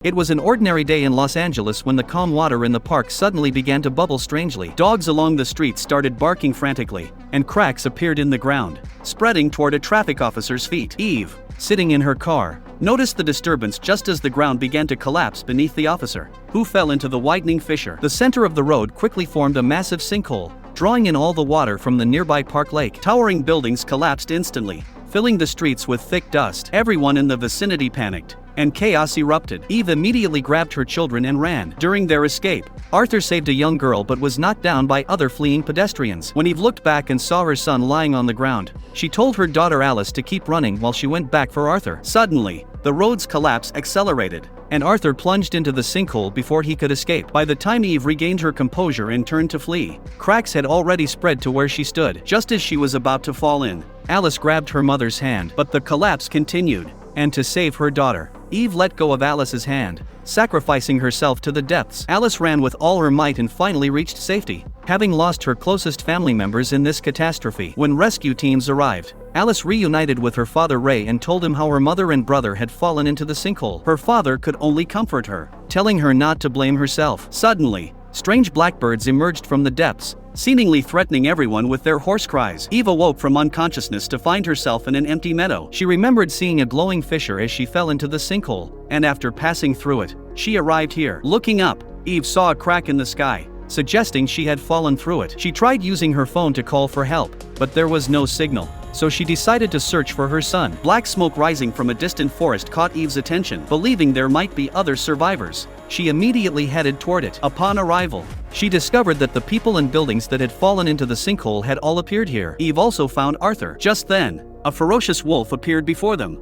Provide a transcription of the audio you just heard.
It was an ordinary day in Los Angeles when the calm water in the park suddenly began to bubble strangely. Dogs along the street started barking frantically, and cracks appeared in the ground, spreading toward a traffic officer's feet. Eve, sitting in her car, noticed the disturbance just as the ground began to collapse beneath the officer, who fell into the widening fissure. The center of the road quickly formed a massive sinkhole, drawing in all the water from the nearby Park Lake. Towering buildings collapsed instantly, filling the streets with thick dust. Everyone in the vicinity panicked, and chaos erupted. Eve immediately grabbed her children and ran. During their escape, Arthur saved a young girl but was knocked down by other fleeing pedestrians. When Eve looked back and saw her son lying on the ground, she told her daughter Alice to keep running while she went back for Arthur. Suddenly, the road's collapse accelerated, and Arthur plunged into the sinkhole before he could escape. By the time Eve regained her composure and turned to flee, cracks had already spread to where she stood. Just as she was about to fall in, Alice grabbed her mother's hand, but the collapse continued, and to save her daughter, Eve let go of Alice's hand, sacrificing herself to the depths. Alice ran with all her might and finally reached safety, having lost her closest family members in this catastrophe. When rescue teams arrived, Alice reunited with her father Ray and told him how her mother and brother had fallen into the sinkhole. Her father could only comfort her, telling her not to blame herself. Suddenly, strange blackbirds emerged from the depths, seemingly threatening everyone with their hoarse cries. Eve awoke from unconsciousness to find herself in an empty meadow. She remembered seeing a glowing fissure as she fell into the sinkhole, and after passing through it, she arrived here. Looking up, Eve saw a crack in the sky, suggesting she had fallen through it. She tried using her phone to call for help, but there was no signal, so she decided to search for her son. Black smoke rising from a distant forest caught Eve's attention. Believing there might be other survivors, she immediately headed toward it. Upon arrival, she discovered that the people and buildings that had fallen into the sinkhole had all appeared here. Eve also found Arthur. Just then, a ferocious wolf appeared before them,